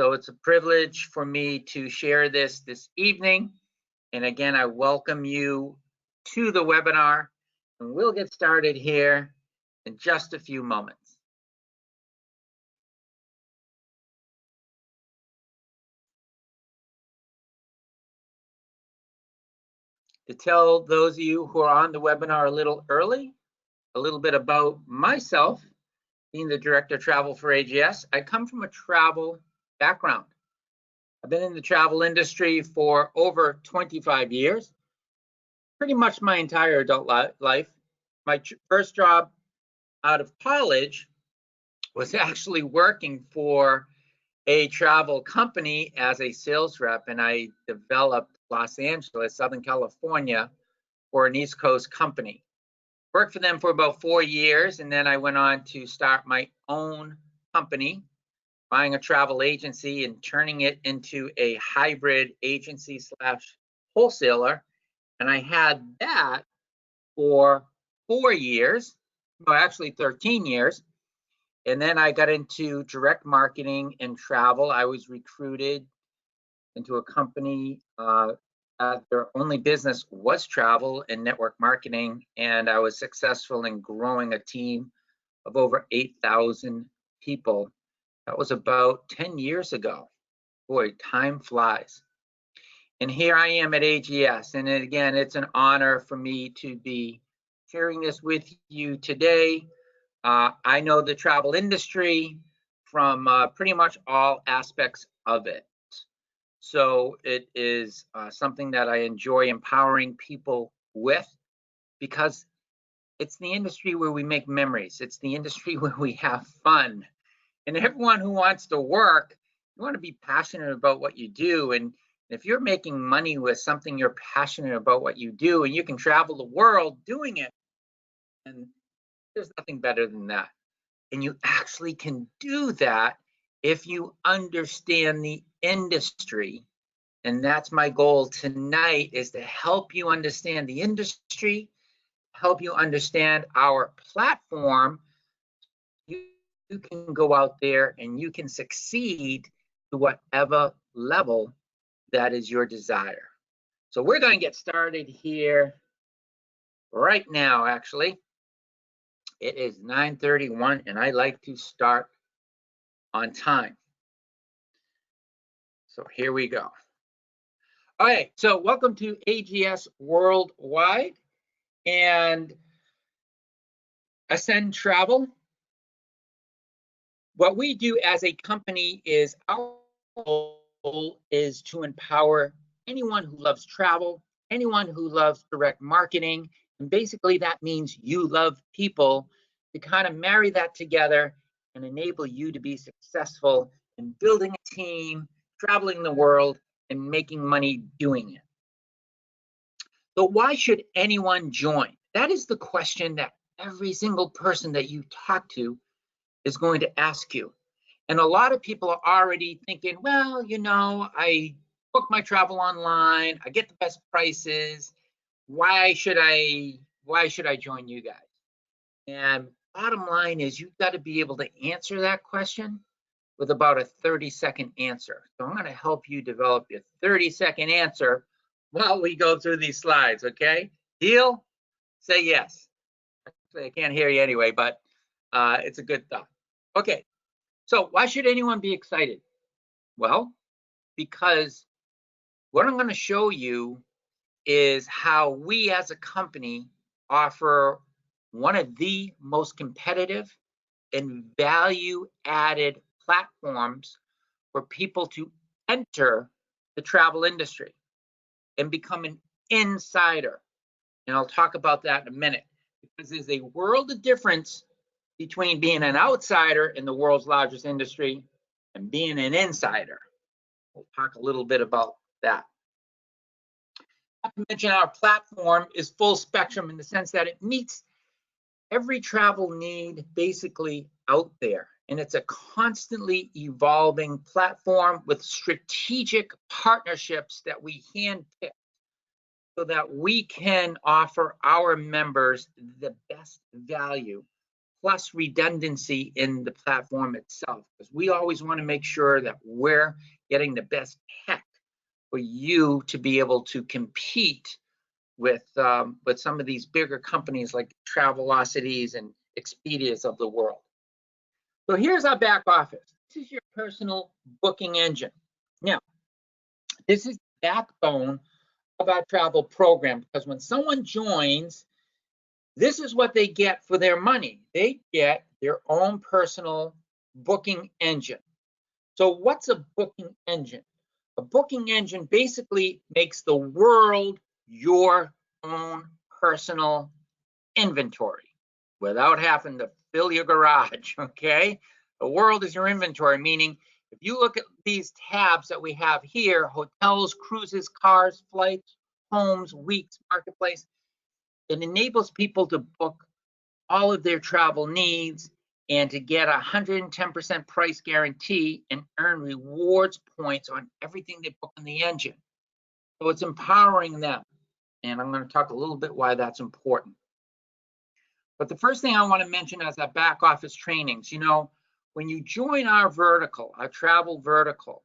So it's a privilege for me to share this evening. And again, I welcome you to the webinar, and we'll get started here in just a few moments. To tell those of you who are on the webinar a little early, a little bit about myself, being the Director of Travel for AGS, I come from a travel background. I've been in the travel industry for over 25 years, pretty much my entire adult life. My first job out of college was actually working for a travel company as a sales rep, and I developed Los Angeles, Southern California, for an East Coast company. Worked for them for about 4 years, and then I went on to start my own company, buying a travel agency and turning it into a hybrid agency slash wholesaler. And I had that for 4 years, no, actually 13 years. And then I got into direct marketing and travel. I was recruited into a company their only business was travel and network marketing, and I was successful in growing a team of over 8,000 people. That was about 10 years ago. Boy, time flies. And here I am at AGS, and again, it's an honor for me to be sharing this with you today. I know the travel industry from pretty much all aspects of it. So it is something that I enjoy empowering people with, because it's the industry where we make memories. It's the industry where we have fun. And everyone who wants to work, you want to be passionate about what you do. And if you're making money with something you're passionate about what you do, and you can travel the world doing it, and there's nothing better than that. And you actually can do that if you understand the industry. And that's my goal tonight, is to help you understand the industry, help you understand our platform. You can go out there and you can succeed to whatever level that is your desire. So we're going to get started here right now, actually. It is 9:31, and I like to start on time. So here we go. All right, so welcome to AGS Worldwide and Ascend Travel. What we do as a company is, our goal is to empower anyone who loves travel, anyone who loves direct marketing, and basically that means you love people, to kind of marry that together and enable you to be successful in building a team, traveling the world, and making money doing it. So why should anyone join? That is the question that every single person that you talk to is going to ask you. And a lot of people are already thinking, well, you know, I book my travel online, I get the best prices. Why should I join you guys? And bottom line is, you've got to be able to answer that question with about a 30-second answer. So I'm going to help you develop your 30-second answer while we go through these slides, okay? Deal? Say yes. Actually, I can't hear you anyway, but it's a good thought. Okay, so why should anyone be excited? Well, because what I'm going to show you is how we as a company offer one of the most competitive and value-added platforms for people to enter the travel industry and become an insider. And I'll talk about that in a minute, because there's a world of difference between being an outsider in the world's largest industry and being an insider. We'll talk a little bit about that. Not to mention, our platform is full spectrum in the sense that it meets every travel need basically out there. And it's a constantly evolving platform with strategic partnerships that we handpick so that we can offer our members the best value plus redundancy in the platform itself, because we always want to make sure that we're getting the best tech for you to be able to compete with some of these bigger companies like Travelocities and Expedias of the world. So here's our back office. This is your personal booking engine. Now, this is the backbone of our travel program, because when someone joins, this is what they get for their money. They get their own personal booking engine. So what's a booking engine? A booking engine basically makes the world your own personal inventory without having to fill your garage, okay? The world is your inventory, meaning if you look at these tabs that we have here, hotels, cruises, cars, flights, homes, weeks, marketplace, it enables people to book all of their travel needs and to get a 110% price guarantee and earn rewards points on everything they book in the engine. So it's empowering them. And I'm going to talk a little bit why that's important. But the first thing I want to mention is our back office trainings. You know, when you join our vertical, our travel vertical,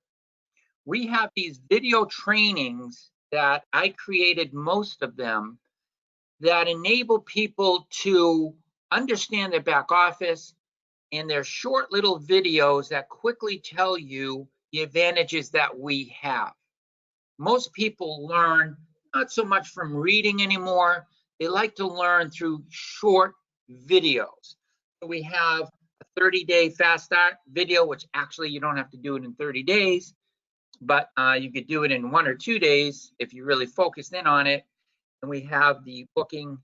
we have these video trainings that I created, most of them, that enable people to understand their back office, and they're short little videos that quickly tell you the advantages that we have. Most people learn not so much from reading anymore. They like to learn through short videos. So we have a 30-day fast start video, which actually you don't have to do it in 30 days, but you could do it in 1 or 2 days if you really focused in on it. And we have the booking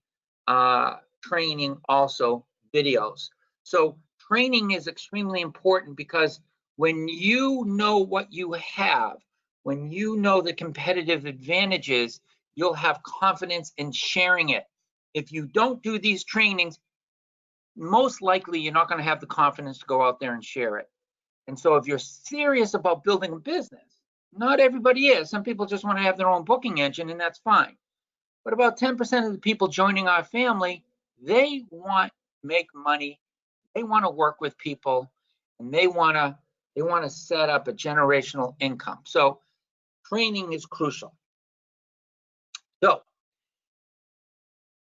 training also videos. So training is extremely important, because when you know what you have, when you know the competitive advantages, you'll have confidence in sharing it. If you don't do these trainings, most likely you're not going to have the confidence to go out there and share it. And so if you're serious about building a business, not everybody is. Some people just want to have their own booking engine, and that's fine. But about 10% of the people joining our family, they want to make money, they want to work with people, and they want to set up a generational income. So training is crucial. So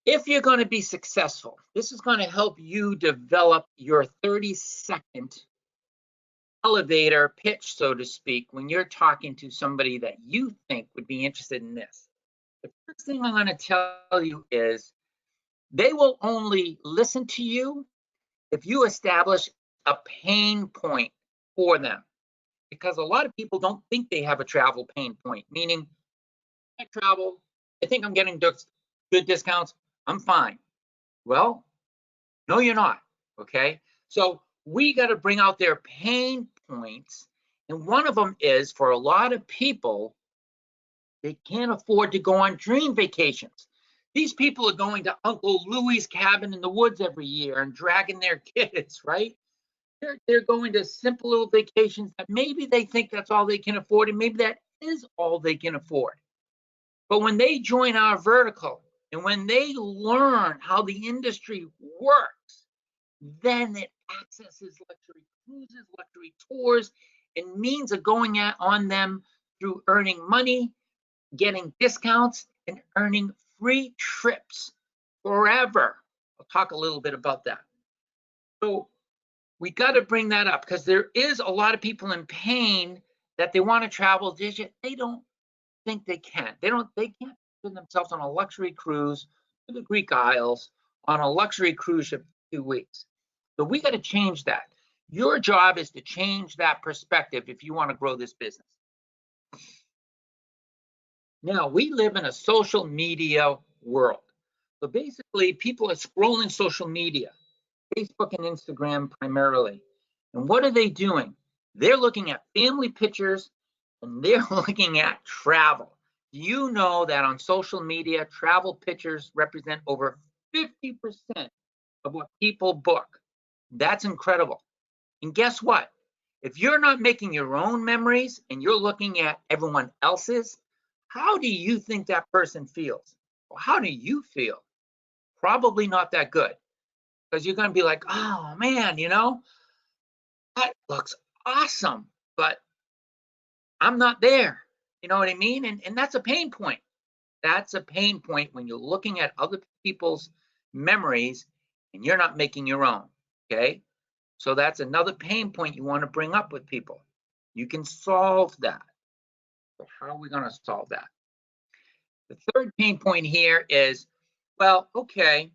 if you're going to be successful, this is going to help you develop your 30-second elevator pitch, so to speak, when you're talking to somebody that you think would be interested in this. The first thing I'm going to tell you is they will only listen to you if you establish a pain point for them. Because a lot of people don't think they have a travel pain point, meaning I travel, I think I'm getting good discounts, I'm fine. Well, no, you're not, okay? So we got to bring out their pain points. And one of them is, for a lot of people, they can't afford to go on dream vacations. These people are going to Uncle Louie's cabin in the woods every year and dragging their kids, right? They're going to simple little vacations that maybe they think that's all they can afford, and maybe that is all they can afford. But when they join our vertical and when they learn how the industry works, then it accesses luxury cruises, luxury tours, and means of going on them through earning money, getting discounts, and earning free trips forever. I'll talk a little bit about that. So we got to bring that up, because there is a lot of people in pain that they want to travel. They don't think they can. They can't put themselves on a luxury cruise to the Greek Isles on a luxury cruise ship for 2 weeks. So we got to change that. Your job is to change that perspective if you want to grow this business. Now, we live in a social media world. So basically, people are scrolling social media, Facebook and Instagram primarily. And what are they doing? They're looking at family pictures, and they're looking at travel. You know that on social media, travel pictures represent over 50% of what people book. That's incredible. And guess what? If you're not making your own memories and you're looking at everyone else's, how do you think that person feels? Well, how do you feel? Probably not that good. because you're going to be like, oh man, you know, that looks awesome, but I'm not there. You know what I mean? And that's a pain point. That's a pain point when you're looking at other people's memories and you're not making your own. Okay. So that's another pain point you want to bring up with people. You can solve that. So how are we going to solve that? The third pain point here is, well, okay,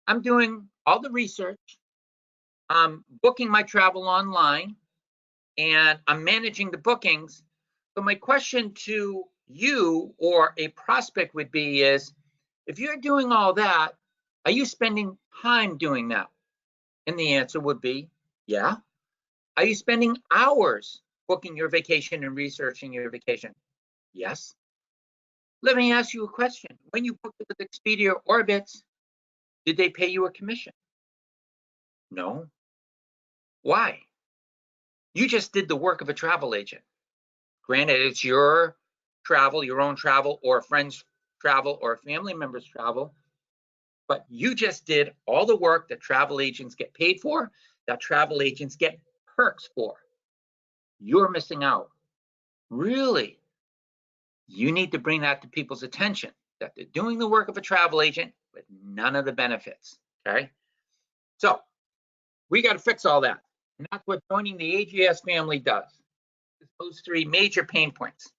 I'm doing all the research. I'm booking my travel online and I'm managing the bookings. So my question to you or a prospect would be is, if you're doing all that, are you spending time doing that? And the answer would be, yeah. Are you spending hours booking your vacation and researching your vacation? Yes. Let me ask you a question. When you booked it with Expedia or Orbitz, did they pay you a commission? No. Why? You just did the work of a travel agent. Granted, it's your travel, your own travel, or a friend's travel, or a family member's travel, but you just did all the work that travel agents get paid for, that travel agents get perks for. You're missing out. Really? You need to bring that to people's attention, that they're doing the work of a travel agent with none of the benefits, okay? So we got to fix all that. And that's what joining the AGS family does. Those three major pain points.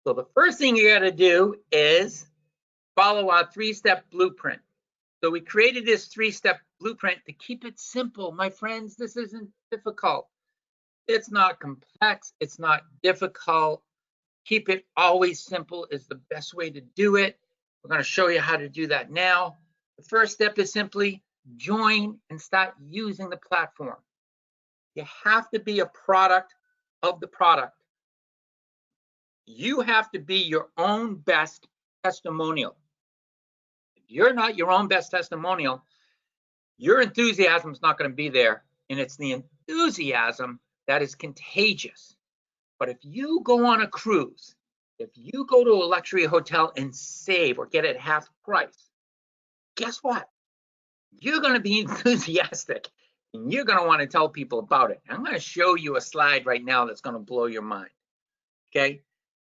So the first thing you got to do is follow our three-step blueprint. So we created this three-step blueprint to keep it simple. My friends, this isn't difficult. It's not complex. It's not difficult. Keep it always simple is the best way to do it. We're going to show you how to do that now. The first step is simply join and start using the platform. You have to be a product of the product. You have to be your own best testimonial. If you're not your own best testimonial, your enthusiasm is not going to be there. And it's the enthusiasm that is contagious. But if you go on a cruise, if you go to a luxury hotel and save or get it half price, guess what? You're going to be enthusiastic and you're going to want to tell people about it. I'm going to show you a slide right now that's going to blow your mind. Okay.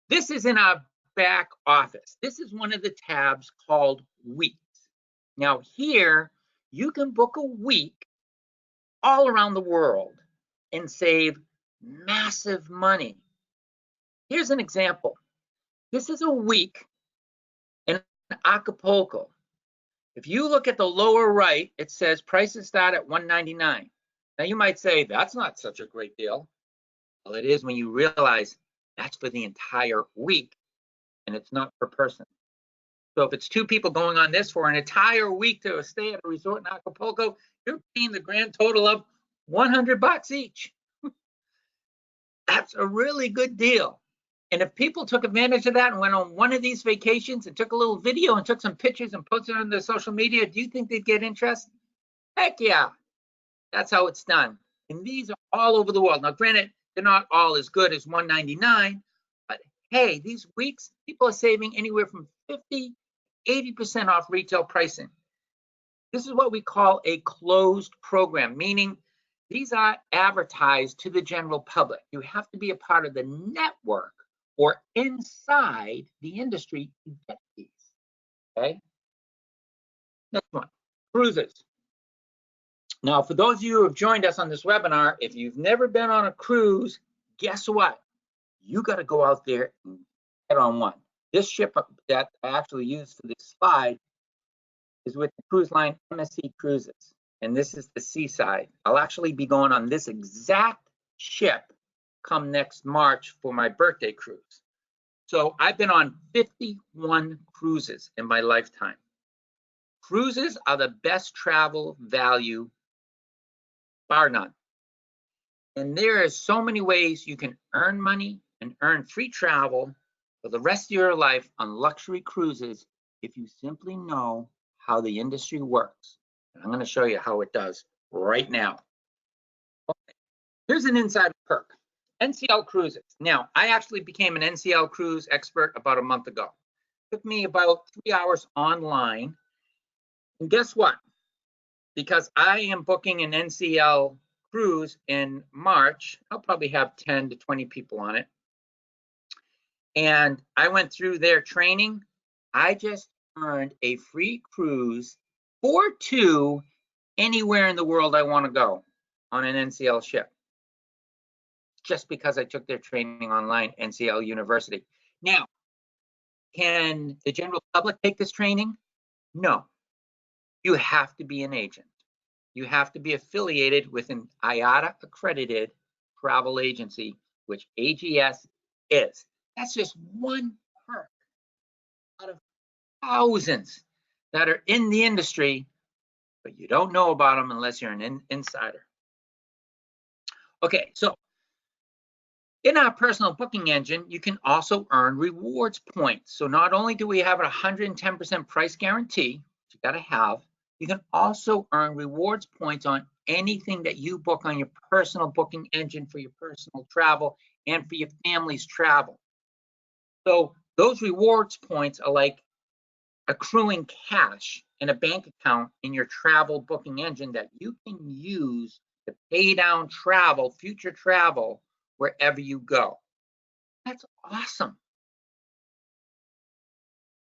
This is in our back office. This is one of the tabs called weeks. Now here, you can book a week all around the world and save massive money. Here's an example. This is a week in Acapulco. If you look at the lower right, it says prices start at $199. Now you might say, that's not such a great deal. Well, it is when you realize that's for the entire week and it's not per person. So if it's two people going on this for an entire week to stay at a resort in Acapulco, you're paying the grand total of $100 each. That's a really good deal. And if people took advantage of that and went on one of these vacations and took a little video and took some pictures and posted on their social media, do you think they'd get interest? Heck yeah. That's how it's done. And these are all over the world. Now, granted, they're not all as good as $199, but hey, these weeks, people are saving anywhere from 50, 80% off retail pricing. This is what we call a closed program, meaning these are advertised to the general public. You have to be a part of the network or inside the industry to get these, okay? Next one, cruises. Now, for those of you who have joined us on this webinar, if you've never been on a cruise, guess what? You got to go out there and get on one. This ship that I actually used for this slide is with the cruise line MSC Cruises, and this is the Seaside. I'll actually be going on this exact ship come next March for my birthday cruise. So I've been on 51 cruises in my lifetime. Cruises are the best travel value, bar none. And there are so many ways you can earn money and earn free travel for the rest of your life on luxury cruises if you simply know how the industry works. And I'm going to show you how it does right now. Okay. Here's an inside perk. NCL Cruises. Now, I actually became an NCL cruise expert about a month ago. It took me about 3 hours online. And guess what? because I am booking an NCL cruise in March. I'll probably have 10 to 20 people on it. And I went through their training. I just earned a free cruise for 2 anywhere in the world I want to go on an NCL ship, just because I took their training online, NCL University. Now, can the general public take this training? No. You have to be an agent. You have to be affiliated with an IATA accredited travel agency, which AGS is. That's just one perk out of thousands that are in the industry, but you don't know about them unless you're an insider. Okay, so in our personal booking engine, you can also earn rewards points. So not only do we have a 110% price guarantee, which you got to have, you can also earn rewards points on anything that you book on your personal booking engine for your personal travel and for your family's travel. So those rewards points are like accruing cash in a bank account in your travel booking engine that you can use to pay down travel, future travel, wherever you go. That's awesome.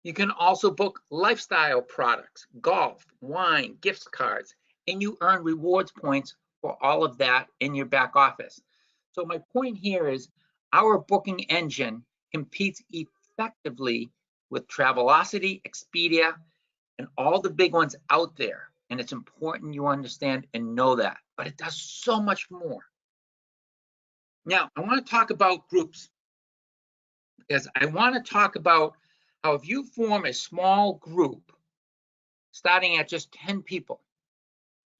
You can also book lifestyle products, golf, wine, gift cards, and you earn rewards points for all of that in your back office. So my point here is our booking engine competes effectively with Travelocity, Expedia, and all the big ones out there. And it's important you understand and know that, but it does so much more. Now, I want to talk about groups, because I want to talk about how if you form a small group, starting at just 10 people,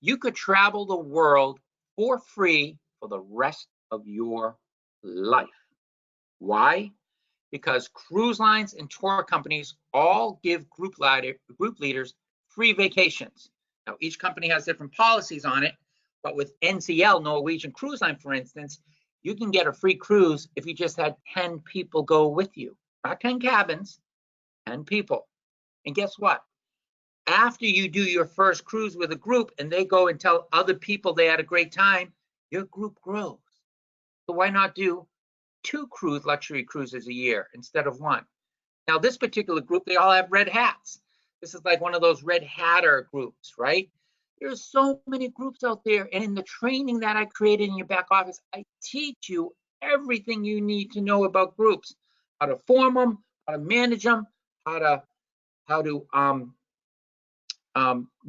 you could travel the world for free for the rest of your life. Why? Because cruise lines and tour companies all give group leaders free vacations. Now, each company has different policies on it, but with NCL, Norwegian Cruise Line, for instance, you can get a free cruise if you just had 10 people go with you. Not 10 cabins, 10 people. And guess what? After you do your first cruise with a group and they go and tell other people they had a great time, your group grows. So why not do 2 luxury cruises a year instead of 1? Now, this particular group, they all have red hats. This is like one of those red hatter groups, right? There's so many groups out there. And in the training that I created in your back office, I teach you everything you need to know about groups, how to form them, how to manage them, how to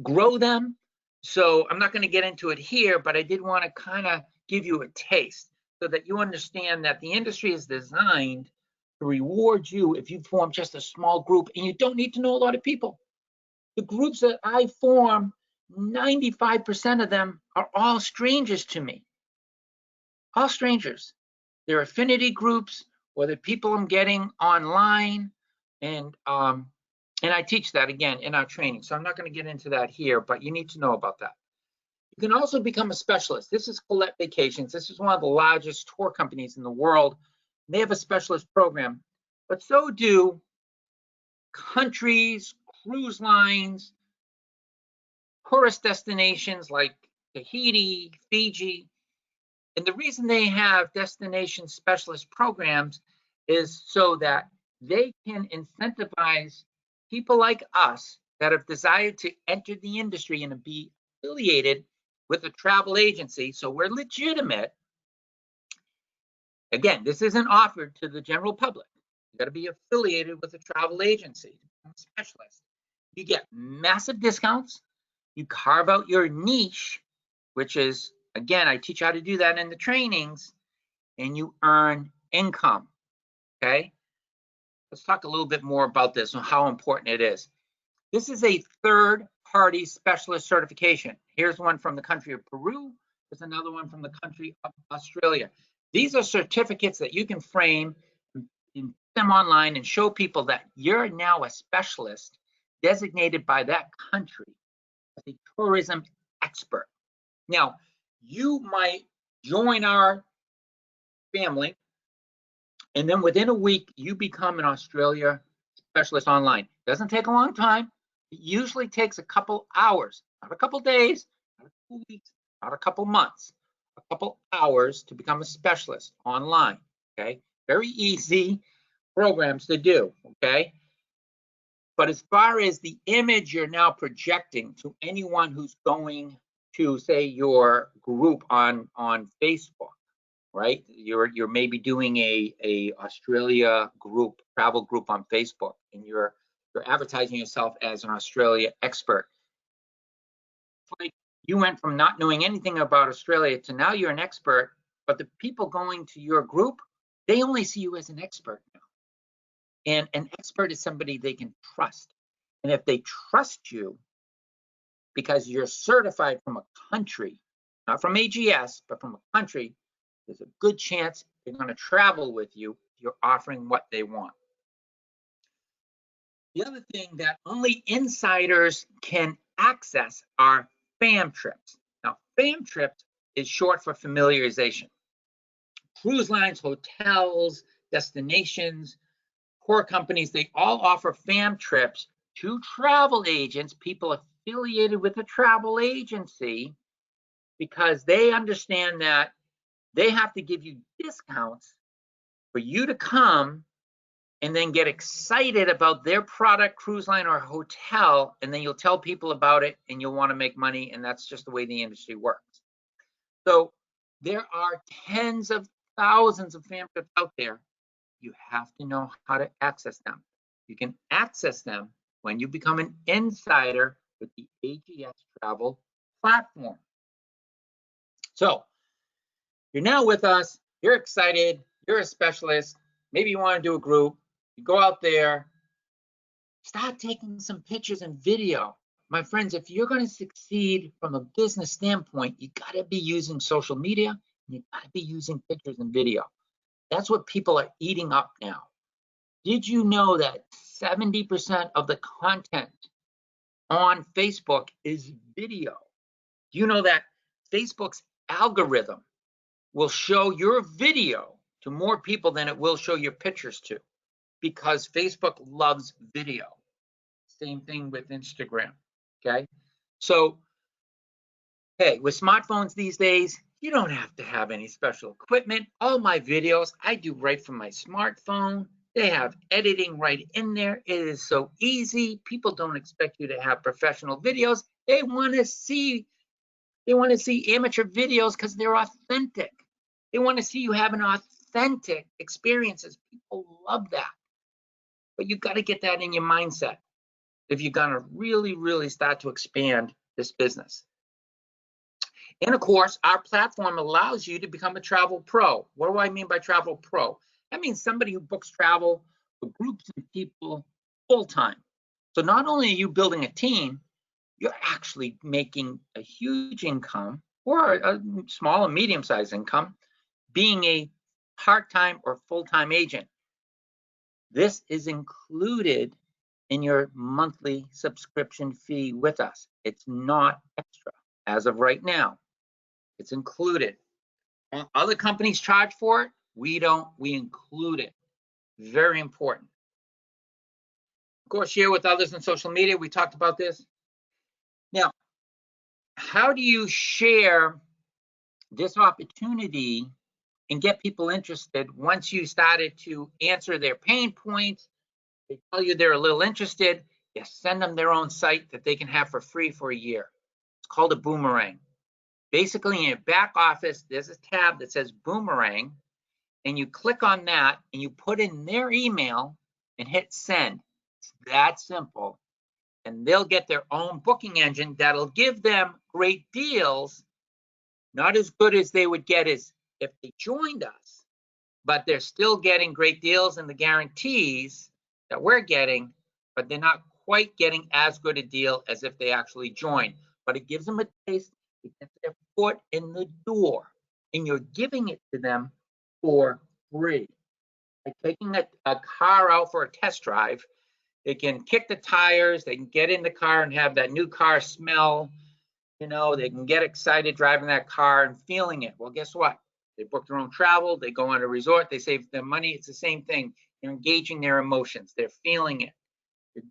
grow them. So I'm not going to get into it here, but I did want to kind of give you a taste so that you understand that the industry is designed to reward you if you form just a small group, and you don't need to know a lot of people. The groups that I form, 95% of them are all strangers to me. All strangers. They're affinity groups, or they're people I'm getting online, and I teach that again in our training. So I'm not going to get into that here, but you need to know about that. You can also become a specialist. This is Colette Vacations. This is one of the largest tour companies in the world. They have a specialist program, but so do countries, cruise lines, tourist destinations like Tahiti, Fiji. And the reason they have destination specialist programs is so that they can incentivize people like us that have desired to enter the industry and be affiliated with a travel agency. So we're legitimate. Again, this isn't offered to the general public. You got to be affiliated with a travel agency, a specialist. You get massive discounts. You carve out your niche, which is, again, I teach how to do that in the trainings, and you earn income. Okay. Let's talk a little bit more about this and how important it is. This is a third-party specialist certification. Here's one from the country of Peru. There's another one from the country of Australia. These are certificates that you can frame and them online and show people that you're now a specialist designated by that country as a tourism expert. Now, you might join our family, and then within a week, you become an Australia specialist online. Doesn't take a long time. It usually takes a couple hours. not a couple days, not a couple weeks, not a couple months, a couple hours to become a specialist online. Okay, very easy programs to do. Okay, but as far as the image you're now projecting to anyone who's going to, say, your group on Facebook, right? You're maybe doing a Australia group, travel group on Facebook, and you're advertising yourself as an Australia expert. Like, you went from not knowing anything about Australia to now you're an expert, but the people going to your group, they only see you as an expert now. And an expert is somebody they can trust. And if they trust you because you're certified from a country, not from AGS, but from a country, there's a good chance they're going to travel with you if you're offering what they want. The other thing that only insiders can access are FAM trips. Now, FAM trips is short for familiarization. Cruise lines, hotels, destinations, core companies, they all offer FAM trips to travel agents, people affiliated with a travel agency, because they understand that they have to give you discounts for you to come and then get excited about their product, cruise line, or hotel, and then you'll tell people about it and you'll want to make money, and that's just the way the industry works. So there are tens of thousands of FAM trips out there. You have to know how to access them. You can access them when you become an insider with the AGS Travel platform. So you're now with us, you're excited, you're a specialist, maybe you want to do a group, you go out there, start taking some pictures and video. My friends, if you're going to succeed from a business standpoint, you got to be using social media, and you got to be using pictures and video. That's what people are eating up now. Did you know that 70% of the content on Facebook is video? Do you know that Facebook's algorithm will show your video to more people than it will show your pictures to? Because Facebook loves video. Same thing with Instagram, okay? So, hey, with smartphones these days, you don't have to have any special equipment. All my videos, I do right from my smartphone. They have editing right in there. It is so easy. People don't expect you to have professional videos. They want to see amateur videos because they're authentic. They want to see you having authentic experiences. People love that. But you've got to get that in your mindset if you're going to really, really start to expand this business. And of course, our platform allows you to become a travel pro. What do I mean by travel pro? That means somebody who books travel for groups of people full time. So not only are you building a team, you're actually making a huge income or a small and medium-sized income being a part-time or full-time agent. This is included in your monthly subscription fee with us. It's not extra as of right now. It's included. Other companies charge for it. We don't. We include it. Very important. Of course, share with others on social media. We talked about this. Now, how do you share this opportunity and get people interested once you started to answer their pain points? They tell you they're a little interested. You send them their own site that they can have for free for a year. It's called a boomerang. Basically, in your back office, there's a tab that says boomerang, and you click on that and you put in their email and hit send. It's that simple. And they'll get their own booking engine that'll give them great deals, not as good as they would get as if they joined us, but they're still getting great deals and the guarantees that we're getting, but they're not quite getting as good a deal as if they actually joined. But it gives them a taste. It gets their foot in the door, and you're giving it to them for free. Like taking a car out for a test drive, they can kick the tires, they can get in the car and have that new car smell. You know, they can get excited driving that car and feeling it. Well, guess what? They book their own travel, they go on a resort, they save their money. It's the same thing. You're engaging their emotions. They're feeling it.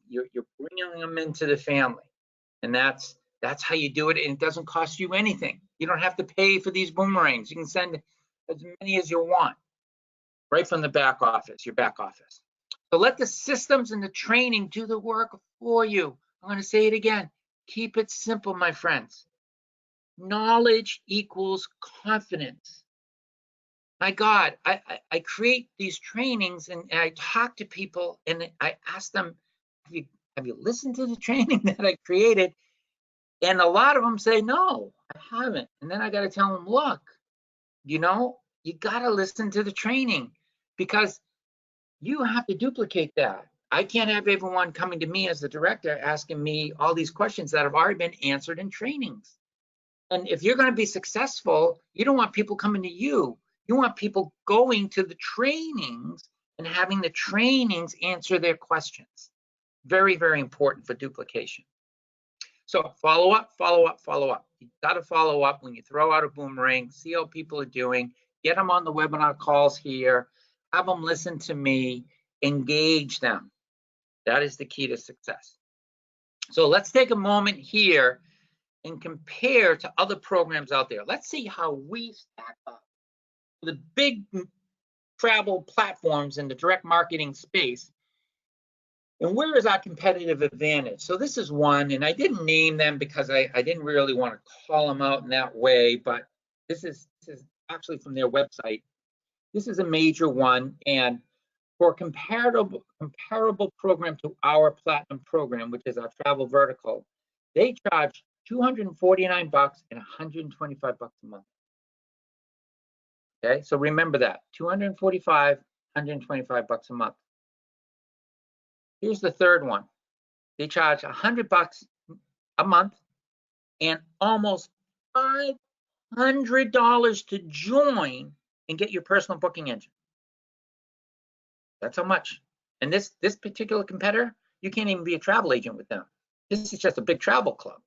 You're bringing them into the family. And that's That's how you do it, and it doesn't cost you anything. You don't have to pay for these boomerangs. You can send as many as you want right from the back office, your back office. So let the systems and the training do the work for you. I'm going to say it again. Keep it simple, my friends. Knowledge equals confidence. My God, I create these trainings and I talk to people and I ask them, have you listened to the training that I created? And a lot of them say, no, I haven't. And then I got to tell them, look, you got to listen to the training because you have to duplicate that. I can't have everyone coming to me as the director asking me all these questions that have already been answered in trainings. And if you're going to be successful, you don't want people coming to you. You want people going to the trainings and having the trainings answer their questions. Very, very important for duplication. So follow up, follow up, follow up. You got to follow up when you throw out a boomerang, see how people are doing, get them on the webinar calls here, have them listen to me, engage them. That is the key to success. So let's take a moment here and compare to other programs out there. Let's see how we stack up. The big travel platforms in the direct marketing space. And where is our competitive advantage? So this is one, and I didn't name them because I didn't really want to call them out in that way, but this is actually from their website. This is a major one, and for a comparable program to our platinum program, which is our travel vertical, they charge $249 and $125 a month. Okay, so remember that, $245, $125 a month. Here's the third one. They charge $100 a month and almost $500 to join and get your personal booking engine. That's how much. And this particular competitor, you can't even be a travel agent with them. This is just a big travel club.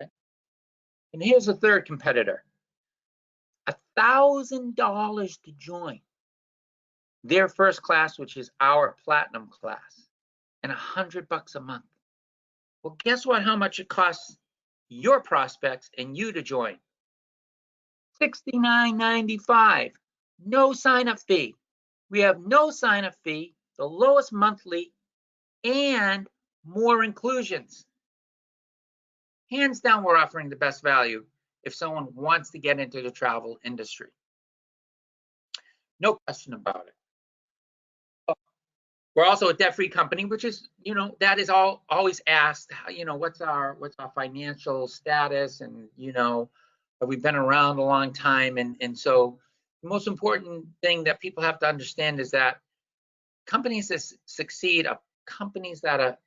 Okay? And here's the third competitor. $1,000 to join their first class, which is our platinum class, and $100 a month. Well, guess what? How much it costs your prospects and you to join? $69.95. No sign-up fee. We have no sign-up fee, the lowest monthly, and more inclusions. Hands down, we're offering the best value if someone wants to get into the travel industry. No question about it. We're also a debt-free company, which is, that is always asked, what's our financial status, and, we've been around a long time. And so the most important thing that people have to understand is that companies that succeed are companies that are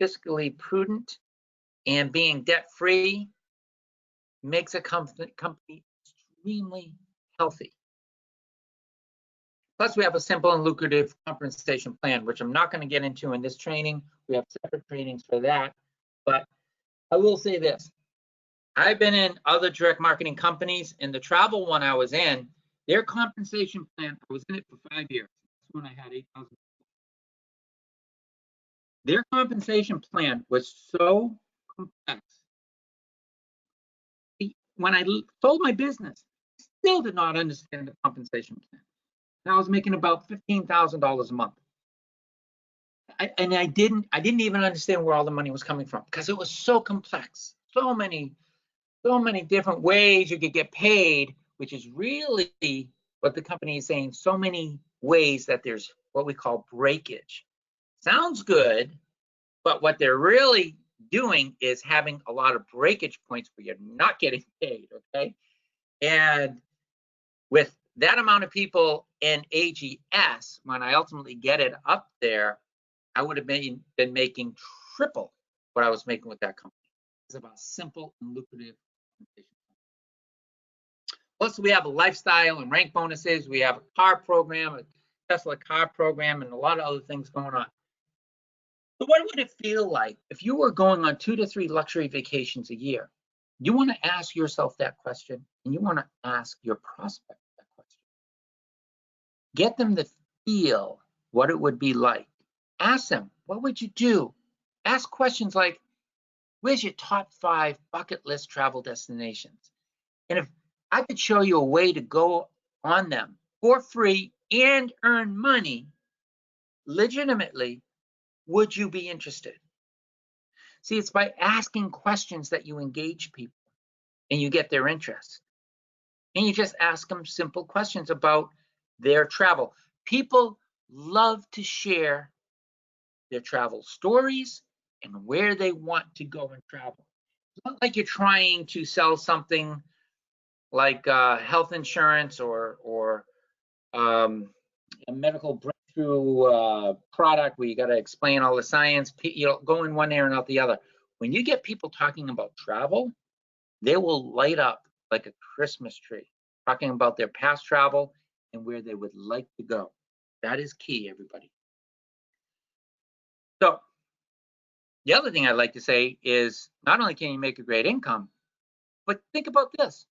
fiscally prudent, and being debt-free makes a company extremely healthy. Plus, we have a simple and lucrative compensation plan, which I'm not going to get into in this training. We have separate trainings for that. But I will say this. I've been in other direct marketing companies. In the travel one I was in, their compensation plan, I was in it for 5 years. That's when I had 8,000. Their compensation plan was so complex. When I sold my business, I still did not understand the compensation plan. And I was making about $15,000 a month. I didn't even understand where all the money was coming from because it was so complex. So many different ways you could get paid, which is really what the company is saying. So many ways that there's what we call breakage. Sounds good, but what they're really doing is having a lot of breakage points where you're not getting paid, okay? And with that amount of people in AGS, when I ultimately get it up there, I would have been making triple what I was making with that company. It's about simple and lucrative compensation. Plus, we have a lifestyle and rank bonuses. We have a car program, a Tesla car program, and a lot of other things going on. So what would it feel like if you were going on 2 to 3 luxury vacations a year? You want to ask yourself that question, and you want to ask your prospect that question. Get them to feel what it would be like. Ask them, what would you do? Ask questions like, Where's your top 5 bucket list travel destinations? And if I could show you a way to go on them for free and earn money legitimately, would you be interested? See, it's by asking questions that you engage people and you get their interest. And you just ask them simple questions about their travel. People love to share their travel stories and where they want to go and travel. It's not like you're trying to sell something like health insurance or a medical breakthrough product where you got to explain all the science, go in one ear and out the other. When you get people talking about travel, they will light up like a Christmas tree, talking about their past travel and where they would like to go. That is key, everybody. So the other thing I'd like to say is not only can you make a great income, but think about this.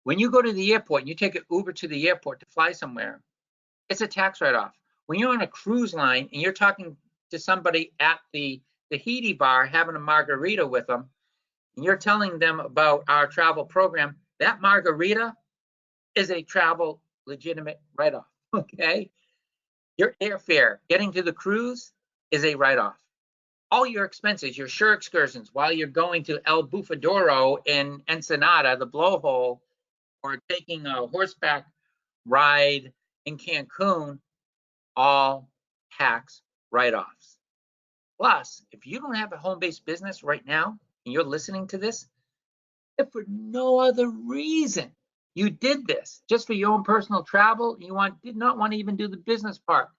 When you go to the airport and you take an Uber to the airport to fly somewhere, it's a tax write-off. When you're on a cruise line and you're talking to somebody at the Tahiti bar having a margarita with them, and you're telling them about our travel program, that margarita is a travel legitimate write-off, okay? Your airfare getting to the cruise is a write-off. All your expenses, your shore excursions while you're going to El Bufadoro in Ensenada, the blowhole, or taking a horseback ride in Cancun, all tax write-offs. Plus, if you don't have a home-based business right now and you're listening to this, if for no other reason you did this, just for your own personal travel, you did not want to even do the business part.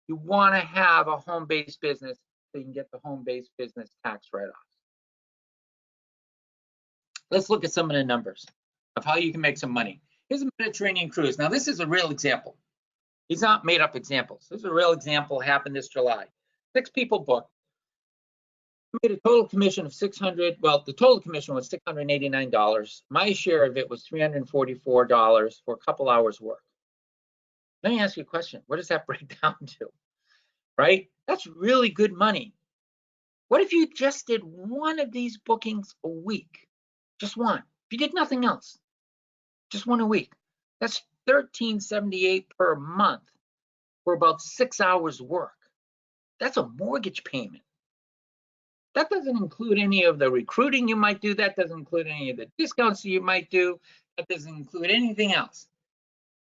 You want to have a home-based business so you can get the home-based business tax write-offs. Let's look at some of the numbers of how you can make some money. Here's a Mediterranean cruise. Now, this is a real example. These aren't made-up examples. This is a real example, happened this July. 6 people booked. Made a total commission of $600. Well, the total commission was $689. My share of it was $344 for a couple hours work. Let me ask you a question. What does that break down to? Right? That's really good money. What if you just did one of these bookings a week? Just one. If you did nothing else, just one a week. That's $1,378 per month for about 6 hours work. That's a mortgage payment. That doesn't include any of the recruiting you might do. That doesn't include any of the discounts you might do. That doesn't include anything else.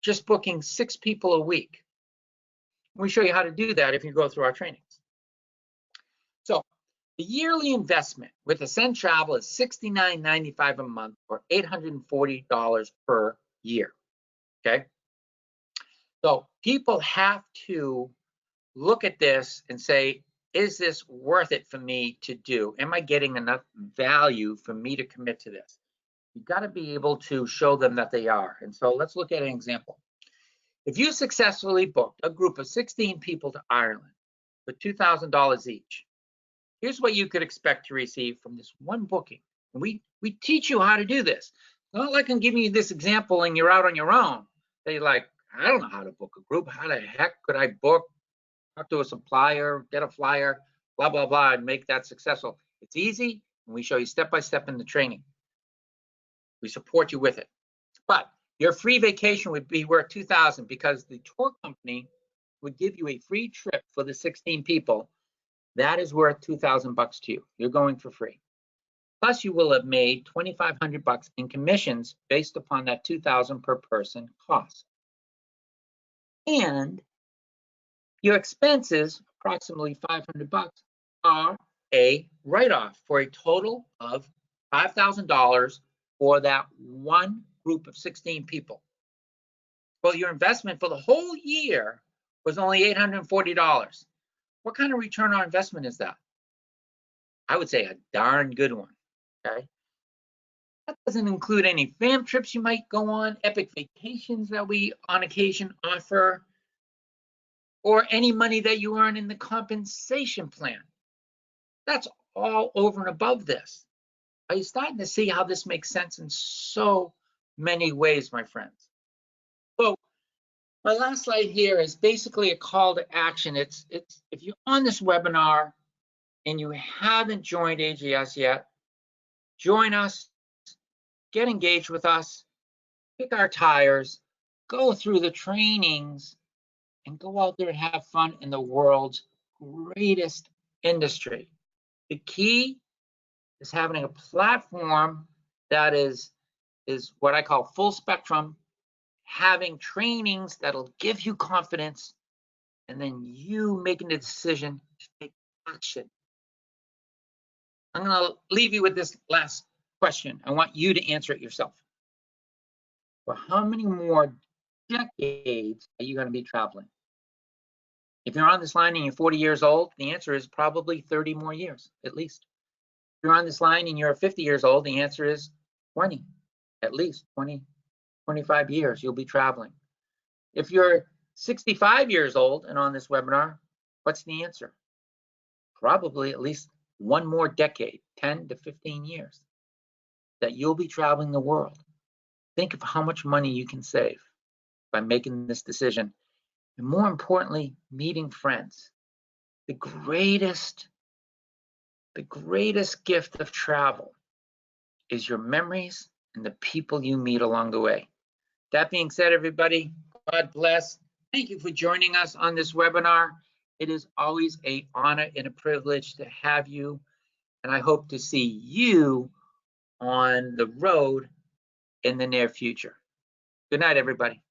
Just booking 6 people a week. We show you how to do that if you go through our trainings. So the yearly investment with Ascend Travel is $69.95 a month or $840 per year. Okay. So people have to look at this and say, is this worth it for me to do? Am I getting enough value for me to commit to this? You've got to be able to show them that they are. And so let's look at an example. If you successfully booked a group of 16 people to Ireland for $2,000 each, here's what you could expect to receive from this one booking. And we teach you how to do this. It's not like I'm giving you this example and you're out on your own. They're like, I don't know how to book a group. How the heck could I book? Talk to a supplier, get a flyer, blah, blah, blah, and make that successful. It's easy, and we show you step-by-step in the training. We support you with it. But your free vacation would be worth $2,000 because the tour company would give you a free trip for the 16 people. That is worth $2,000 to you. You're going for free. Plus, you will have made $2,500 in commissions based upon that $2,000 per person cost. And your expenses, approximately $500, are a write-off for a total of $5,000 for that one group of 16 people. Well, your investment for the whole year was only $840. What kind of return on investment is that? I would say a darn good one, okay? That doesn't include any fam trips you might go on, epic vacations that we on occasion offer, or any money that you earn in the compensation plan. That's all over and above this. Are you starting to see how this makes sense in so many ways, my friends? So my last slide here is basically a call to action. It's if you're on this webinar and you haven't joined AGS yet, join us, get engaged with us, kick our tires, go through the trainings, and go out there and have fun in the world's greatest industry. The key is having a platform that is what I call full spectrum, having trainings that'll give you confidence, and then you making the decision to take action. I'm going to leave you with this last question. I want you to answer it yourself. For how many more decades are you going to be traveling? If you're on this line and you're 40 years old, the answer is probably 30 more years, at least. If you're on this line and you're 50 years old, the answer is 20, at least 20, 25 years you'll be traveling. If you're 65 years old and on this webinar, what's the answer? Probably at least one more decade, 10 to 15 years, that you'll be traveling the world. Think of how much money you can save by making this decision. And more importantly, meeting friends. The greatest gift of travel is your memories and the people you meet along the way. That being said, everybody, God bless. Thank you for joining us on this webinar. It is always an honor and a privilege to have you, and I hope to see you on the road in the near future. Good night, everybody.